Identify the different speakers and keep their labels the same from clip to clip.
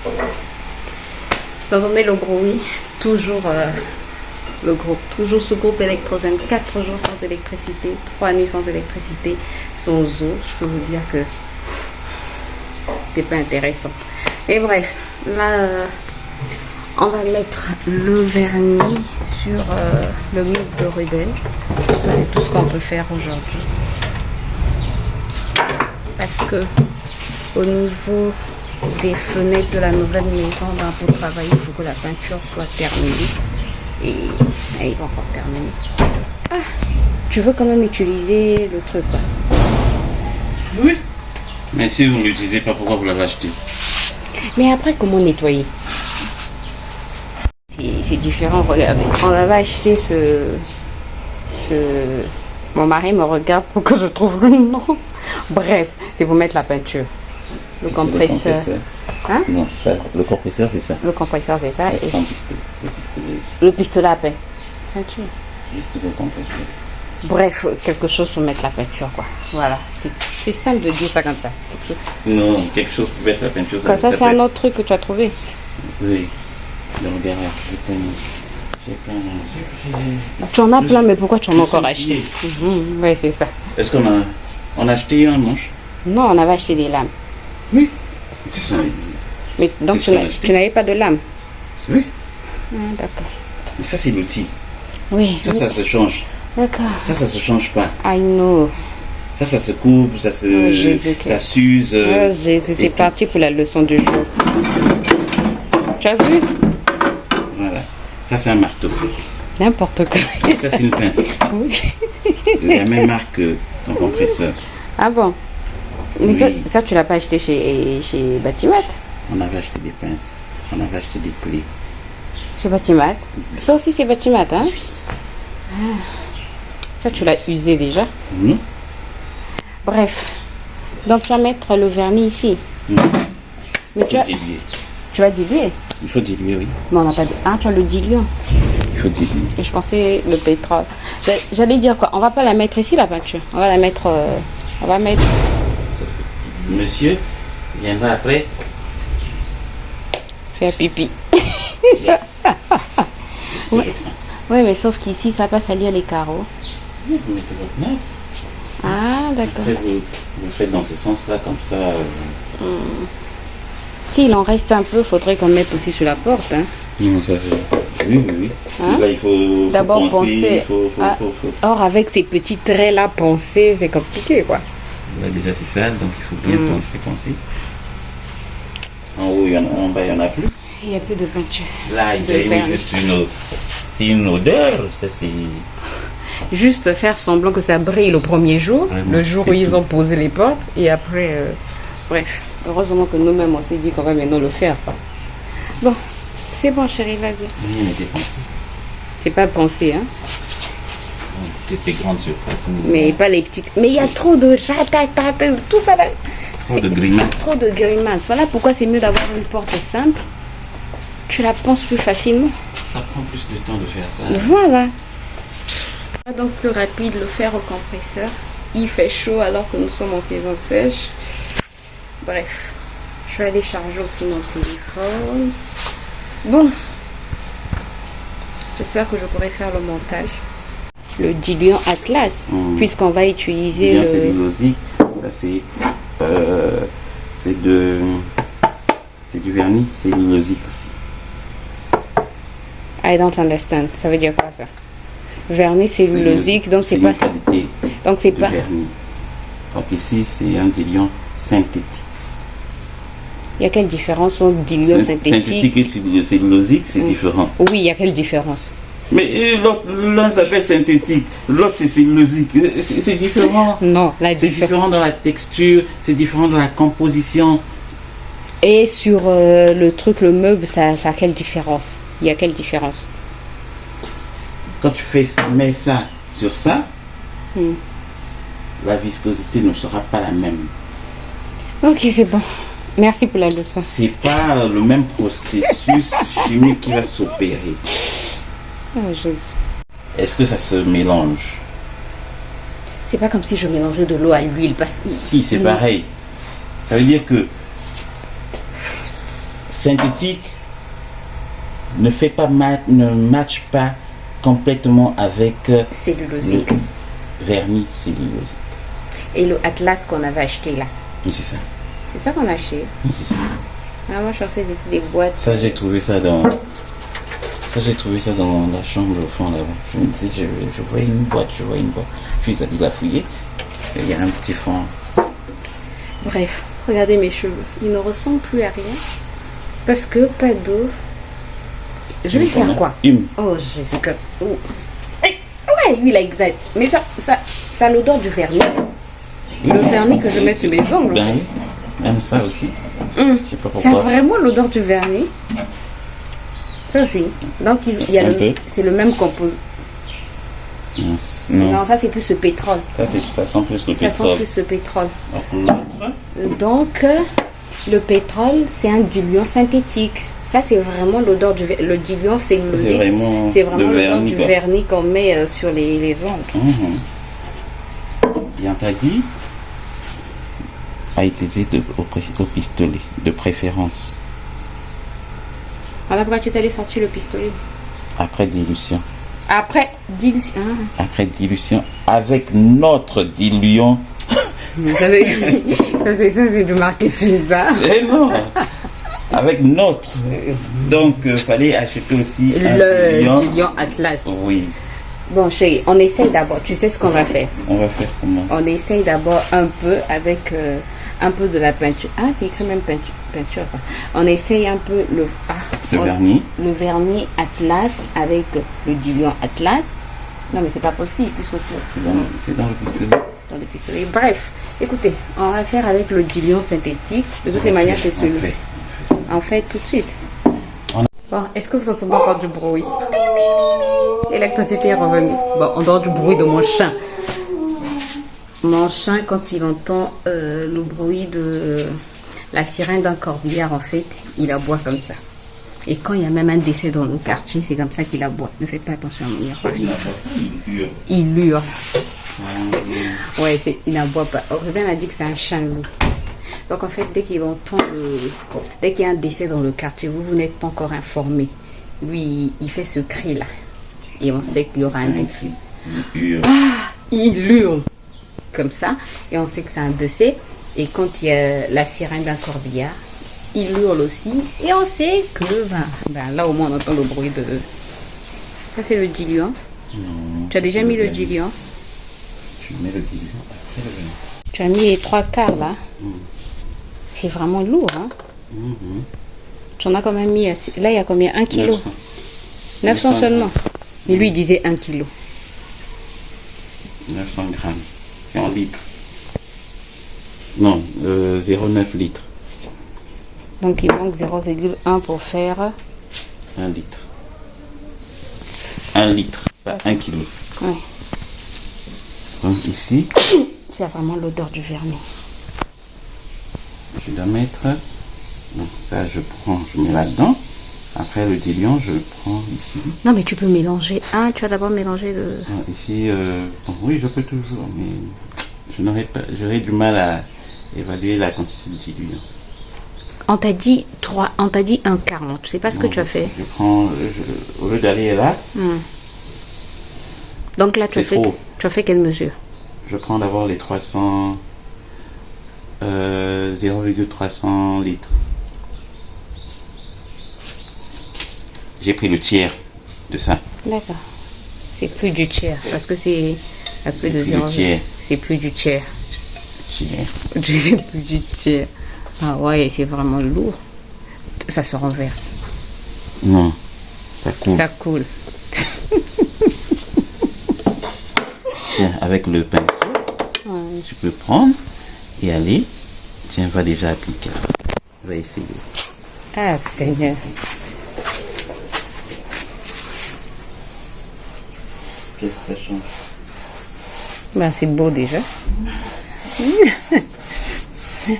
Speaker 1: Vous entendez le bruit? Toujours le groupe, toujours ce groupe électrogène. 4 jours sans électricité, 3 nuits sans électricité, sans eau. Je peux vous dire que c'est pas intéressant. Et bref, là, on va mettre le vernis sur le mur de Ruben. Je pense que c'est tout ce qu'on peut faire aujourd'hui. Parce que au niveau des fenêtres de la nouvelle maison, pour travailler, il faut que la peinture soit terminée. Et il va encore terminer. Ah, tu veux quand même utiliser le truc, quoi.
Speaker 2: Oui. Mais si vous ne l'utilisez pas, pourquoi vous l'avez acheté?
Speaker 1: Mais après, comment nettoyer? C'est différent, regardez. On avait acheté Mon mari me regarde pour que je trouve le nom. Bref, c'est pour mettre la peinture. Le compresseur. Hein?
Speaker 2: Non, ça, le compresseur, c'est ça.
Speaker 1: Le compresseur, c'est ça.
Speaker 2: Et
Speaker 1: Et
Speaker 2: sans pistolet. Le pistolet.
Speaker 1: le pistolet à pain. Peinture.
Speaker 2: Juste le compresseur.
Speaker 1: Bref, quelque chose pour mettre la peinture, quoi. Voilà. C'est simple de dire ça comme ça.
Speaker 2: Non, quelque chose pour mettre la peinture.
Speaker 1: Comme ça, c'est un autre truc que tu as trouvé.
Speaker 2: Oui. Donc, regarde,
Speaker 1: Tu en as plein, mais pourquoi tu en as encore acheté? Oui, c'est ça.
Speaker 2: Est-ce qu'on a acheté un manche?
Speaker 1: Non, on avait acheté des lames.
Speaker 2: Oui. C'est ça.
Speaker 1: Mais donc, tu n'avais pas de lames?
Speaker 2: Oui.
Speaker 1: Ah, d'accord.
Speaker 2: Mais ça, c'est l'outil.
Speaker 1: Oui.
Speaker 2: Ça, ça se change.
Speaker 1: D'accord.
Speaker 2: Ça se change pas.
Speaker 1: I know.
Speaker 2: Ça se coupe, ça se, ça s'use.
Speaker 1: Oh, Jésus, c'est parti pour la leçon du jour. Tu as vu?
Speaker 2: Voilà. Ça, c'est un marteau.
Speaker 1: N'importe quoi.
Speaker 2: Et ça, c'est une pince.
Speaker 1: Oui.
Speaker 2: De la même marque que ton compresseur.
Speaker 1: Ah bon? Mais
Speaker 2: Oui.
Speaker 1: ça, tu l'as pas acheté chez Batimat?
Speaker 2: On avait acheté des pinces. On avait acheté des clés.
Speaker 1: Chez Batimat? Ça aussi, c'est Batimat, hein? Ah. Ça, tu l'as usé déjà?
Speaker 2: Mmh.
Speaker 1: Bref. Donc, tu vas mettre le vernis ici.
Speaker 2: Mmh.
Speaker 1: Mais
Speaker 2: Il faut diluer.
Speaker 1: tu vas diluer?
Speaker 2: Il faut diluer, oui.
Speaker 1: Mais on n'a pas de... Ah, tu as le diluant.
Speaker 2: Il faut diluer.
Speaker 1: Et je pensais le pétrole. J'allais dire quoi? On va pas la mettre ici, la peinture. On va la mettre... on va mettre...
Speaker 2: Monsieur viendra après.
Speaker 1: Faire pipi.
Speaker 2: Yes.
Speaker 1: Oui, ouais, mais sauf qu'ici, ça va pas salir les carreaux.
Speaker 2: Vous mettez votre main.
Speaker 1: Ah, d'accord.
Speaker 2: Après, vous faites dans ce sens-là, comme ça.
Speaker 1: S'il en reste un peu, faudrait qu'on mette aussi sur la porte. Hein.
Speaker 2: Non, ça c'est. Oui, oui, oui.
Speaker 1: Hein?
Speaker 2: Là, il faut
Speaker 1: d'abord penser.
Speaker 2: Faut.
Speaker 1: Or, avec ces petits traits-là, penser, c'est compliqué, quoi.
Speaker 2: Là, déjà, c'est sale, donc il faut bien penser. En haut, en bas, il n'y en a plus.
Speaker 1: Il n'y a plus de peinture.
Speaker 2: Là, il y a juste c'est une odeur. Ça, c'est.
Speaker 1: Juste faire semblant que ça brille le premier jour,
Speaker 2: Vraiment,
Speaker 1: le jour où ils ont posé les portes, et après, bref. Heureusement que nous-mêmes, on s'est dit qu'on va maintenant le faire. Quoi. Bon, c'est bon, chérie, vas-y.
Speaker 2: Rien n'était pensé.
Speaker 1: C'est pas pensé, hein.
Speaker 2: Toutes les grandes surfaces.
Speaker 1: Mais pas les petites. Mais il y a trop de tout ça là.
Speaker 2: Trop de grimaces.
Speaker 1: Trop de grimaces. Voilà pourquoi c'est mieux d'avoir une porte simple. Tu la penses plus facilement.
Speaker 2: Ça prend plus de temps de faire ça.
Speaker 1: Voilà. Donc plus rapide le faire au compresseur. Il fait chaud alors que nous sommes en saison sèche. Bref, je vais aller charger aussi mon téléphone. Bon, j'espère que je pourrai faire le montage. Le diluant Atlas, puisqu'on va utiliser le...
Speaker 2: cellulosique, ça c'est du vernis cellulosique aussi.
Speaker 1: I don't understand. Ça veut dire quoi ça? Vernis cellulosique, donc c'est pas...
Speaker 2: une qualité
Speaker 1: donc c'est
Speaker 2: de
Speaker 1: pas...
Speaker 2: vernis. Donc ici c'est un diluant synthétique.
Speaker 1: Il y a quelle différence entre diluant synthétique
Speaker 2: et cellulosique, c'est différent.
Speaker 1: Oui, il y a quelle différence?
Speaker 2: Mais l'un s'appelle synthétique, l'autre c'est cellulosique. C'est différent.
Speaker 1: Non,
Speaker 2: c'est différent dans la texture, c'est différent dans la composition.
Speaker 1: Et sur le truc, le meuble, ça a quelle différence? Il y a quelle différence?
Speaker 2: Quand tu mets ça sur ça, la viscosité ne sera pas la même.
Speaker 1: Ok, c'est bon. Merci pour la leçon.
Speaker 2: C'est pas le même processus chimique qui va s'opérer.
Speaker 1: Oh Jésus.
Speaker 2: Est-ce que ça se mélange?
Speaker 1: C'est pas comme si je mélangeais de l'eau à l'huile.
Speaker 2: Si, c'est pareil. Ça veut dire que synthétique ne match pas complètement avec
Speaker 1: cellulosique.
Speaker 2: le vernis cellulosique.
Speaker 1: Et le Atlas qu'on avait acheté là.
Speaker 2: Oui, c'est ça.
Speaker 1: C'est ça qu'on a acheté.
Speaker 2: Oui, c'est ça.
Speaker 1: Ah, moi je pensais que c'était des boîtes.
Speaker 2: Ça, j'ai trouvé ça dans la chambre au fond là-bas. Je me disais, je voyais une boîte. Puis il a dit la fouiller. Et il y a un petit fond.
Speaker 1: Bref, regardez mes cheveux. Ils ne ressemblent plus à rien. Parce que pas d'eau. Je vais faire quoi? Oh Jésus-Christ. Oh. Ouais, huile exact. Mais ça a l'odeur du vernis. Le vernis que je mets sur mes ongles.
Speaker 2: Ben oui, même ça aussi. Je sais pas pourquoi.
Speaker 1: Ça a vraiment l'odeur du vernis. Ça aussi. Donc c'est le même composé. Non, ça c'est plus le pétrole.
Speaker 2: Ça sent plus le pétrole.
Speaker 1: Ça sent plus le pétrole. Donc le pétrole c'est un diluant synthétique. Ça c'est vraiment l'odeur du vernis. Le diluant c'est vraiment l'odeur du vernis qu'on met sur les ongles.
Speaker 2: Et on t'a dit à utiliser au pistolet de préférence.
Speaker 1: Alors pourquoi tu t'allais sortir le pistolet?
Speaker 2: Après dilution.
Speaker 1: Après dilution.
Speaker 2: Après dilution avec notre diluant.
Speaker 1: Ça c'est du marketing ça.
Speaker 2: Eh non. Avec notre. Donc fallait acheter aussi
Speaker 1: le diluant Atlas.
Speaker 2: Oui.
Speaker 1: Bon chérie, on essaye d'abord. Tu sais ce qu'on va faire?
Speaker 2: On va faire comment?
Speaker 1: On essaye d'abord un peu avec un peu de la peinture. Ah, c'est écrit même peinture. On essaye un peu le
Speaker 2: vernis.
Speaker 1: Le vernis Atlas avec le diluant Atlas. Non, mais c'est pas possible puisque
Speaker 2: c'est dans le pistolet.
Speaker 1: Dans le pistolet. Bref, écoutez, on va faire avec le diluant synthétique. De toutes les manières, c'est celui. On fait tout de suite. Bon, est-ce que vous entendez encore du bruit? L'électricité est revenue. Bon, on dort du bruit de mon chien. Mon chien, quand il entend le bruit de la sirène d'un corbillard, en fait, il aboie comme ça. Et quand il y a même un décès dans le quartier, c'est comme ça qu'il aboie. Ne faites pas attention à mon miroir. Il hurle. Ouais, il n'aboie pas. Ruben a dit que c'est un chien loup. Donc en fait, dès qu'il y a un décès dans le quartier, vous n'êtes pas encore informé. Lui, il fait ce cri-là. Et on sait qu'il y aura un décès. Il hurle. Comme ça, et on sait que c'est un décès. Et quand il y a la sirène d'un corbillard, il hurle aussi, et on sait que là au moins on entend le bruit de. Ça c'est le diluant. Tu as déjà mis le diluant?
Speaker 2: Je mets le diluant après le vernis.
Speaker 1: Tu as mis les 3/4 là. C'est vraiment lourd, hein. Tu en as quand même mis. Là il y a combien? 1 kilo? 900 seulement. Mais lui il disait 1 kilo.
Speaker 2: 900 grammes. C'est en litres. Non, 0,9 litres.
Speaker 1: Donc il manque 0,1 pour faire
Speaker 2: 1 litre. 1 litre, pas 1 kilo.
Speaker 1: Ouais.
Speaker 2: Donc ici,
Speaker 1: c'est vraiment l'odeur du vernis.
Speaker 2: Je dois mettre. Donc ça je mets là-dedans. Après le diluant, je prends ici.
Speaker 1: Non mais tu peux mélanger. Ah, tu vas d'abord mélanger le.
Speaker 2: Ici, oui, je peux toujours, mais j'aurais du mal à évaluer la quantité de diluant.
Speaker 1: On t'a dit 1 quart, non, tu sais pas ce que tu as fait.
Speaker 2: Je prends, au lieu d'aller là.
Speaker 1: Donc là, tu as fait quelle mesure?
Speaker 2: Je prends d'abord les 0,300 litres. J'ai pris le tiers de ça.
Speaker 1: D'accord. C'est plus du tiers, parce que c'est à plus de 0. C'est plus du tiers. C'est plus du tiers. Ah ouais, c'est vraiment lourd. Ça se renverse.
Speaker 2: Non, ça coule.
Speaker 1: Ça coule.
Speaker 2: Tiens, avec le pinceau, tu peux prendre et aller. Tiens, va déjà appliquer. On va essayer.
Speaker 1: Ah Seigneur.
Speaker 2: Qu'est-ce que ça change?
Speaker 1: Ben, c'est beau déjà.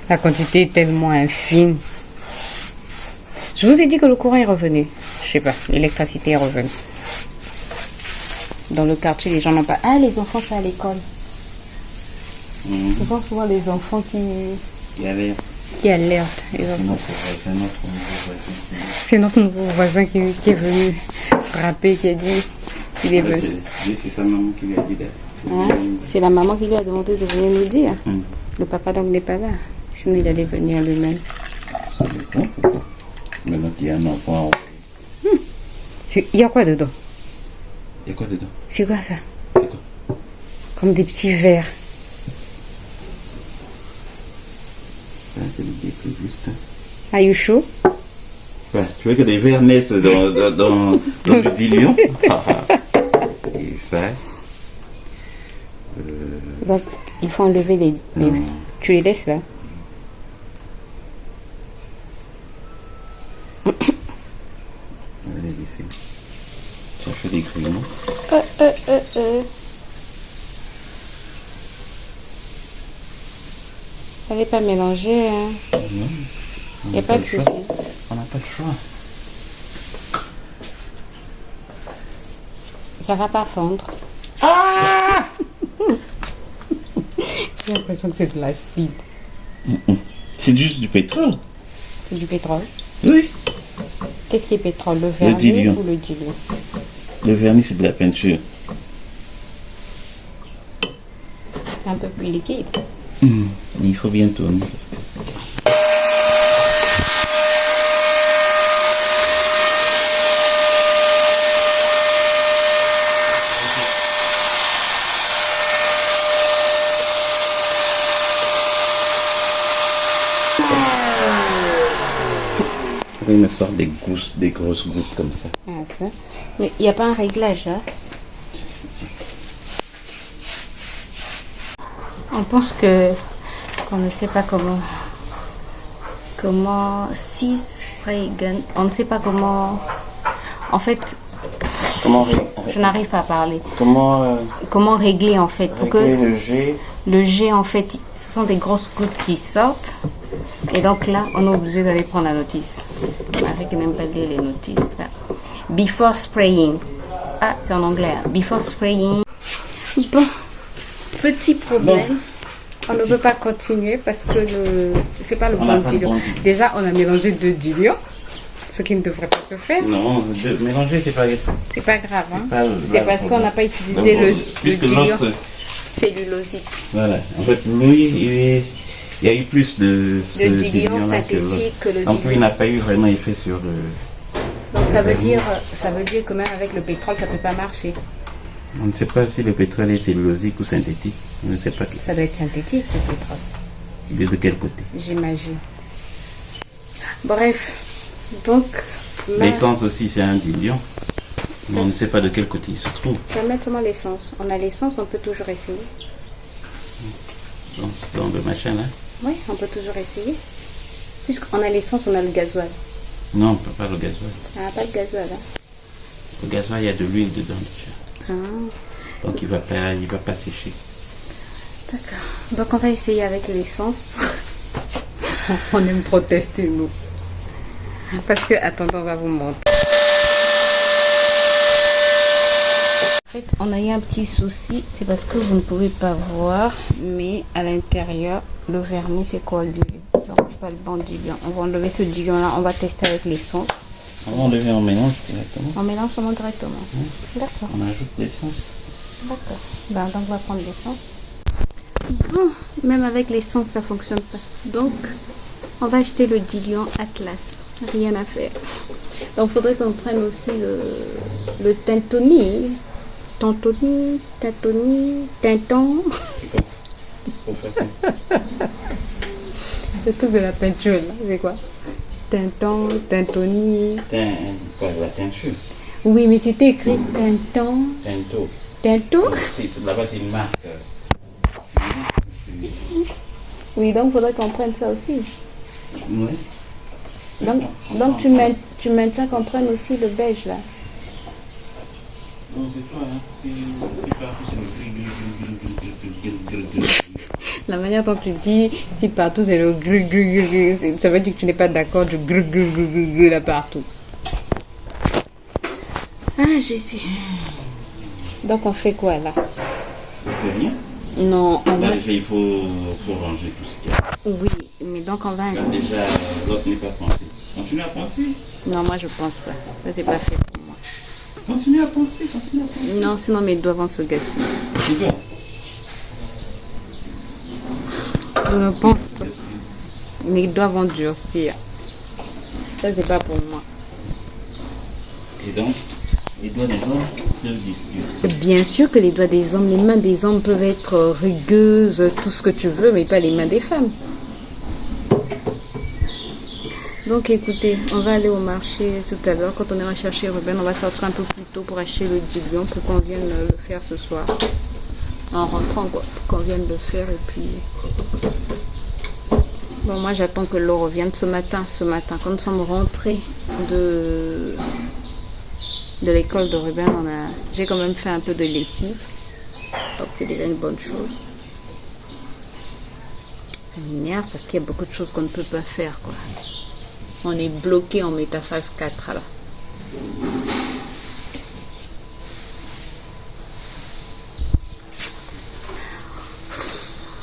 Speaker 1: La quantité est tellement infime. Je vous ai dit que le courant est revenu. Je sais pas, l'électricité est revenue. Dans le quartier, les gens n'ont pas. Ah, les enfants sont à l'école. Ce sont souvent les enfants qui qui alerte. C'est notre nouveau voisin qui est venu frapper, qui a dit qu'il est venu.
Speaker 2: C'est sa maman qui lui a dit là.
Speaker 1: Hein? C'est la maman qui lui a demandé de venir nous dire. Le papa donc n'est pas là. Sinon il allait venir lui-même.
Speaker 2: C'est bon. Maintenant qu'il y a un enfant.
Speaker 1: Il y a quoi dedans?
Speaker 2: Il y a quoi dedans?
Speaker 1: C'est quoi ça?
Speaker 2: C'est quoi?
Speaker 1: Comme des petits verres.
Speaker 2: Ah, c'est le début juste.
Speaker 1: Are you sure?
Speaker 2: Ouais, tu veux que des verres naissent dans du diluant? Et ça.
Speaker 1: Donc il faut enlever les... Tu les laisses là?
Speaker 2: On va les laisser. Ça fait des grillons.
Speaker 1: Fallait pas mélanger, hein. Il n'y a pas de souci.
Speaker 2: On n'a pas le choix.
Speaker 1: Ça va pas fondre.
Speaker 2: Ah!
Speaker 1: J'ai l'impression que c'est de l'acide.
Speaker 2: C'est juste du pétrole.
Speaker 1: C'est du pétrole.
Speaker 2: Oui.
Speaker 1: Qu'est-ce qui est pétrole? Le vernis
Speaker 2: diluant.
Speaker 1: ou le diluant?
Speaker 2: Le vernis, c'est de la peinture.
Speaker 1: C'est un peu plus liquide.
Speaker 2: Il faut bien tourner parce que... Il me sort des grosses gouttes comme ça.
Speaker 1: Ah, ça. Mais il n'y a pas un réglage, hein? On pense qu'on ne sait pas comment si spray gun. On ne sait pas comment. En fait,
Speaker 2: Comment
Speaker 1: je n'arrive pas à parler.
Speaker 2: Comment
Speaker 1: Régler en fait pour
Speaker 2: régler
Speaker 1: que
Speaker 2: le jet?
Speaker 1: le jet en fait, ce sont des grosses gouttes qui sortent. Et donc là, on est obligé d'aller prendre la notice. Marie qui n'aime pas lire les notices. Là. Before spraying. Ah, c'est en anglais. Hein. Before spraying. Bon, petit problème. On ne peut pas continuer parce que c'est pas le bon diluant. Déjà, on a mélangé 2 diluants, ce qui ne devrait pas se faire.
Speaker 2: Non, mélanger, c'est pas
Speaker 1: grave. Hein.
Speaker 2: C'est
Speaker 1: parce qu'on n'a pas utilisé le diluant cellulosique.
Speaker 2: Voilà. En fait, lui, il y a eu plus de ce
Speaker 1: diluant synthétique que le diluant.
Speaker 2: Donc, lui, il n'a pas eu vraiment effet sur le...
Speaker 1: Donc, ça veut dire que même avec le pétrole, ça ne peut pas marcher.
Speaker 2: On ne sait pas si le pétrole est cellulosique ou synthétique. On ne sait pas.
Speaker 1: Ça doit être synthétique, le pétrole.
Speaker 2: Il est de quel côté?
Speaker 1: J'imagine. Bref, donc...
Speaker 2: L'essence aussi, c'est un diluant. Mais on ne sait pas de quel côté il se trouve.
Speaker 1: Je vais mettre seulement l'essence. On a l'essence, on peut toujours essayer.
Speaker 2: Dans le machin, là?
Speaker 1: Oui, on peut toujours essayer. Puisqu'on a l'essence, on a le gasoil.
Speaker 2: Non, on ne peut pas le gasoil.
Speaker 1: Ah, pas le gasoil, hein.
Speaker 2: Le gasoil, il y a de l'huile dedans déjà.
Speaker 1: Ah.
Speaker 2: Donc il va pas sécher.
Speaker 1: D'accord. Donc on va essayer avec l'essence. On aime protester, nous. Parce que, attendez, on va vous montrer. En fait, on a eu un petit souci. C'est parce que vous ne pouvez pas voir. Mais à l'intérieur, le vernis s'est coagulé. Donc c'est pas le bon diluant. On va enlever ce diluant-là. On va tester avec l'essence.
Speaker 2: On va enlever en mélange directement.
Speaker 1: On mélange seulement directement. D'accord.
Speaker 2: On ajoute l'essence.
Speaker 1: D'accord. Ben, donc on va prendre l'essence. Bon, même avec l'essence, ça fonctionne pas. Donc, on va acheter le diluant Atlas. Rien à faire. Donc, il faudrait qu'on prenne aussi le Tintoni. Tintoni, Tinton. Le truc de la peinture, là, c'est quoi? Tinton, Tintoni.
Speaker 2: Quoi, la teinture?
Speaker 1: Oui, mais c'était écrit Tinton.
Speaker 2: Tinto.
Speaker 1: Tinto?
Speaker 2: Là-bas, c'est une marque.
Speaker 1: Oui, donc il faudrait qu'on prenne ça aussi.
Speaker 2: Oui.
Speaker 1: Donc tu maintiens qu'on prenne aussi le beige là.
Speaker 2: Non, c'est toi, hein. C'est partout, c'est le gris.
Speaker 1: La manière dont tu dis, si partout c'est le gris, ça veut dire que tu n'es pas d'accord du gris là partout. Ah Jésus. Donc on fait quoi là?
Speaker 2: On fait rien.
Speaker 1: Non, on
Speaker 2: Là,
Speaker 1: va...
Speaker 2: déjà, il faut ranger tout ce qu'il y a.
Speaker 1: Oui, mais donc on va
Speaker 2: Là,
Speaker 1: installer...
Speaker 2: déjà, l'autre n'est pas pensé. Continue à penser.
Speaker 1: Non, moi je pense pas. Ça, c'est pas fait pour moi.
Speaker 2: Continue à penser.
Speaker 1: Non, sinon mes doigts vont se gaspiller.
Speaker 2: Tu dois.
Speaker 1: Je ne pense pas. Mes doigts vont durcir. Ça, c'est pas pour moi.
Speaker 2: Et donc, les doigts des hommes peuvent disparaître.
Speaker 1: Bien sûr que les doigts des hommes, les mains des hommes peuvent être rugueuses, tout ce que tu veux, mais pas les mains des femmes. Donc écoutez, on va aller au marché tout à l'heure. Quand on ira chercher Ruben, on va sortir un peu plus tôt pour acheter le diluant pour qu'on vienne le faire ce soir. En rentrant, quoi, pour qu'on vienne le faire. Et puis... Bon, moi j'attends que l'eau revienne ce matin. Quand nous sommes rentrés de l'école de Ruben, j'ai quand même fait un peu de lessive. Donc c'est déjà une bonne chose. Ça m'énerve parce qu'il y a beaucoup de choses qu'on ne peut pas faire, quoi. On est bloqué en métaphase 4 là.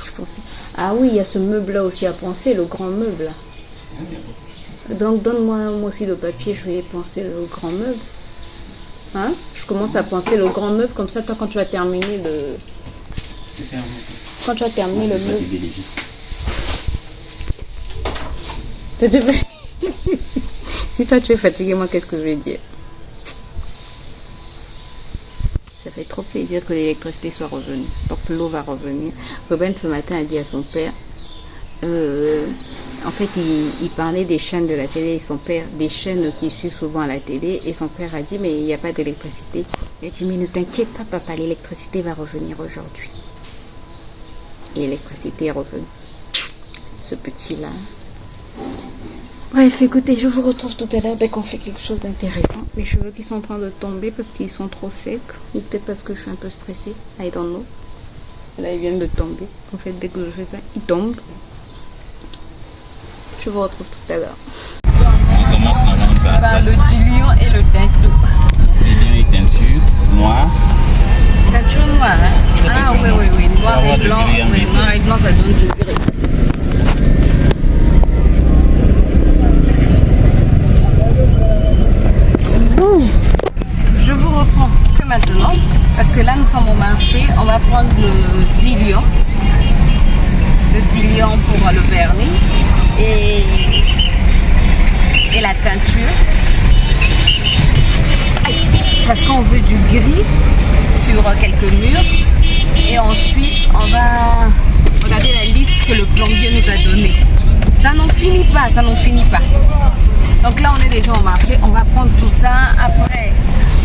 Speaker 1: Je pensais... Ah oui, il y a ce meuble là aussi à penser, le grand meuble là. Donc donne-moi moi aussi le papier, je vais penser le grand meuble. Hein? Je commence à penser le grand meuble, comme ça toi quand tu vas terminer le... Quand tu vas terminer le meuble... Tu fais... Si toi tu es fatigué, moi qu'est-ce que je vais dire? Ça fait trop plaisir que l'électricité soit revenue. Donc l'eau va revenir. Ruben ce matin a dit à son père, en fait il parlait des chaînes de la télé et son père, des chaînes qui suivent souvent à la télé, et son père a dit mais il n'y a pas d'électricité. Il a dit mais ne t'inquiète pas papa, l'électricité va revenir aujourd'hui. Et l'électricité est revenue. Ce petit là. Bref, écoutez, je vous retrouve tout à l'heure dès qu'on fait quelque chose d'intéressant. Mes cheveux qui sont en train de tomber parce qu'ils sont trop secs. Ou peut-être parce que je suis un peu stressée. I don't know. Là, ils viennent de tomber. En fait, dès que je fais ça, ils tombent. Je vous retrouve tout à l'heure.
Speaker 2: On commence normalement par
Speaker 1: Le diluant et le teinture.
Speaker 2: diluant et teinture noire.
Speaker 1: Teinture noire, hein? Ah oui. Noir et blanc. Oui, noir et blanc, ça donne du gris. Je vous reprends que maintenant parce que là nous sommes au marché. On va prendre le diluant pour le vernis et la teinture. Parce qu'on veut du gris sur quelques murs et ensuite on va regarder la liste que le plombier nous a donnée. Ça n'en finit pas. Donc là on est déjà au marché, on va prendre tout ça. Après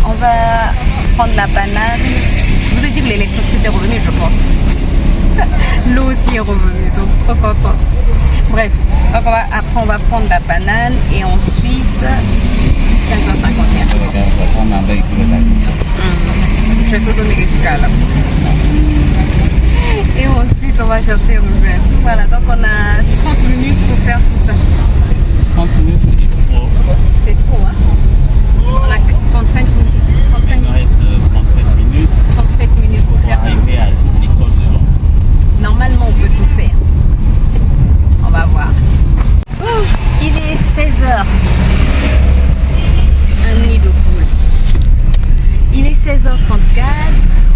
Speaker 1: on va prendre la banane. Je vous ai dit que l'électricité est revenue, je pense. L'eau aussi est revenue, donc trop content. Bref, après on va prendre la banane et ensuite 15h51. Je vais te donner du cas là. Et ensuite on va chercher Ruben. Voilà, donc on a 30 minutes pour faire tout ça.
Speaker 2: 30 minutes, c'est trop.
Speaker 1: C'est trop, hein? On a 35 minutes.
Speaker 2: Il nous reste 37 minutes
Speaker 1: 37 minutes pour
Speaker 2: pour
Speaker 1: faire tout
Speaker 2: arriver
Speaker 1: ça.
Speaker 2: à l'école de l'homme.
Speaker 1: Normalement, on peut tout faire. On va voir. Oh, il est 16h. Un nid de poule. Il est 16h34.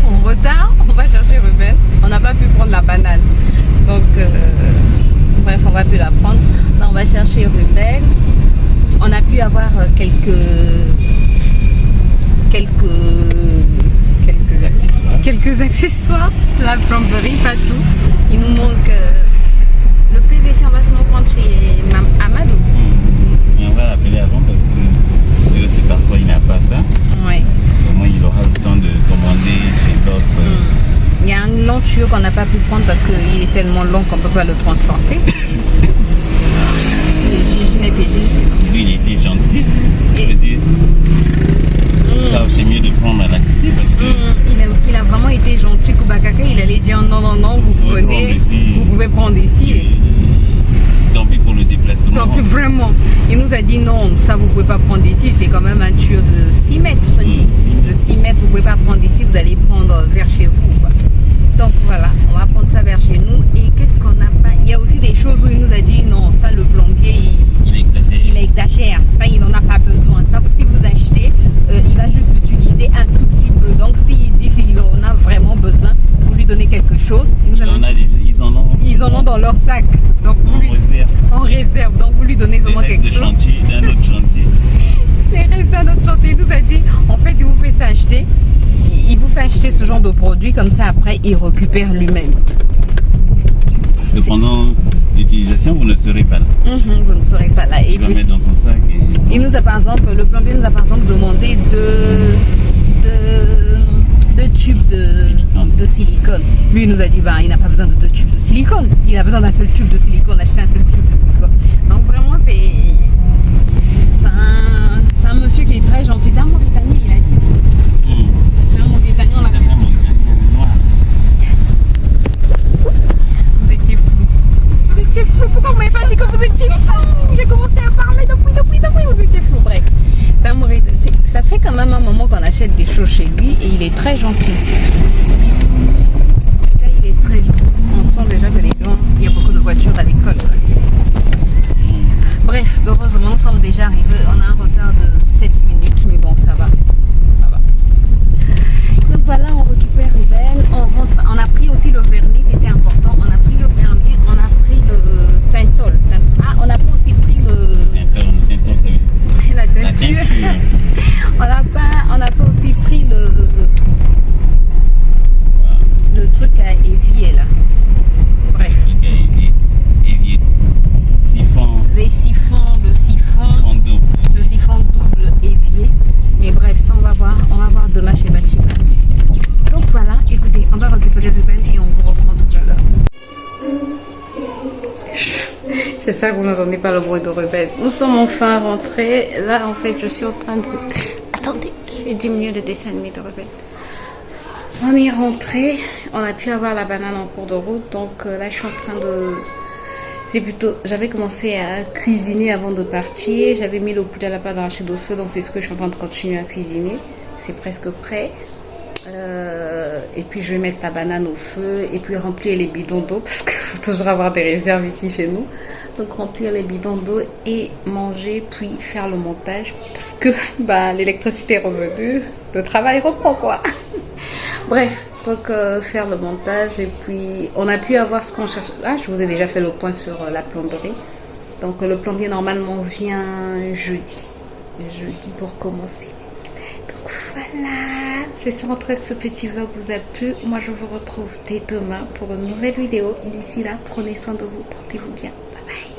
Speaker 1: En retard, on va chercher Ruben. On n'a pas pu prendre la banane. Donc, bref, on va plus la prendre. Là, on va chercher Ruben. On a pu avoir quelques accessoires. La plomberie, pas tout. Il nous manque le PVC. On va se prendre chez Amadou.
Speaker 2: Et on va l'appeler avant parce que lui aussi parfois il n'a pas ça.
Speaker 1: Oui.
Speaker 2: Au moins il aura le temps de commander chez d'autres.
Speaker 1: Il y a un long tuyau qu'on n'a pas pu prendre parce qu'il est tellement long qu'on ne peut pas le transporter.
Speaker 2: Lui il était gentil. Je veux dire. Ça c'est mieux de prendre à la cité parce que
Speaker 1: il a vraiment été gentil. Koubakaka, il allait dire non, vous prenez, vous pouvez prendre ici.
Speaker 2: Tant pis pour le déplacement.
Speaker 1: Donc vraiment, il nous a dit non, ça vous pouvez pas prendre ici, c'est quand même un tuyau de 6 mètres. De 6 mètres, vous pouvez pas prendre ici, vous allez prendre vers chez vous. Quoi. Donc voilà, on va prendre ça vers chez nous. Et qu'est-ce qu'on n'a pas? Il y a aussi des choses où il nous a dit non, ça le plombier il exagère. Ça il n'en a pas besoin. Ça si vous achetez, il va juste utiliser un tout petit peu. Donc s'il dit qu'il en a vraiment besoin, vous lui donnez quelque chose. Ils en ont dans leur sac. Donc en réserve. Donc vous lui donnez seulement quelque chose.
Speaker 2: D'un autre chantier.
Speaker 1: Les restes d'un autre chantier. Il nous a dit en fait il vous fait ça acheter. Il vous fait acheter ce genre de produit, comme ça après il récupère lui-même.
Speaker 2: Pendant l'utilisation, vous ne serez pas là.
Speaker 1: Vous ne serez pas là.
Speaker 2: Il va mettre dans son sac.
Speaker 1: Il nous a par exemple, le plombier nous a par exemple demandé deux tubes de silicone. Lui il nous a dit il n'a pas besoin de 2 tubes de silicone. Il a besoin d'un seul tube de silicone, acheter un seul tube de silicone. Donc vraiment c'est un monsieur qui est très gentil. C'est un Mauritanien, il a dit. C'est un Mauritanien, on a fait. Vous étiez flou. Vous étiez flou. Pourquoi vous m'avez pas dit que vous étiez flou? J'ai commencé à parler depuis, vous étiez flou. Bref, c'est un Mauritanien. Ça fait quand même un moment qu'on achète des choses chez lui et il est très gentil. Là, il est très gentil. On sent déjà que les gens, il y a beaucoup de voitures à l'école. Bref, heureusement, nous sommes déjà arrivés. On a un retard de 7 minutes, mais bon, ça va. Ça va. Donc voilà, on récupère Ruben. On rentre. On a pris aussi le vernis, c'était important. On a pris le vernis, on a pris le tintol. On a aussi pris le.
Speaker 2: Tintol, ça veut dire.
Speaker 1: La teinture. On n'a pas aussi pris le truc à évier là. Bref.
Speaker 2: Le truc à évier. Siphon.
Speaker 1: Les siphons, le siphon double évier. Mais bref, ça on va voir demain chez Bachi. Donc voilà, écoutez, on va récupérer Ruben et on vous reprend tout à l'heure. J'espère que vous n'entendez pas le bruit de Ruben. Nous sommes enfin rentrés. Là, en fait, je suis en train de... Attendez, je vais diminuer le dessin animé de Ruben. On est rentré. On a pu avoir la banane en cours de route. Donc là, je suis en train de... J'avais commencé à cuisiner avant de partir. J'avais mis le poulet à la pâte arrachée au feu. Donc c'est ce que je suis en train de continuer à cuisiner. C'est presque prêt. Et puis je vais mettre la banane au feu. Et puis remplir les bidons d'eau. Parce qu'il faut toujours avoir des réserves ici chez nous. Donc remplir les bidons d'eau et manger. Puis faire le montage. Parce que l'électricité est revenue. Le travail reprend quoi. Bref. Donc faire le montage et puis on a pu avoir ce qu'on cherche. Là, je vous ai déjà fait le point sur la plomberie. Donc le plombier normalement vient jeudi pour commencer. Donc voilà, j'espère que ce petit vlog vous a plu. Moi je vous retrouve dès demain pour une nouvelle vidéo. D'ici là, prenez soin de vous, portez-vous bien. Bye bye.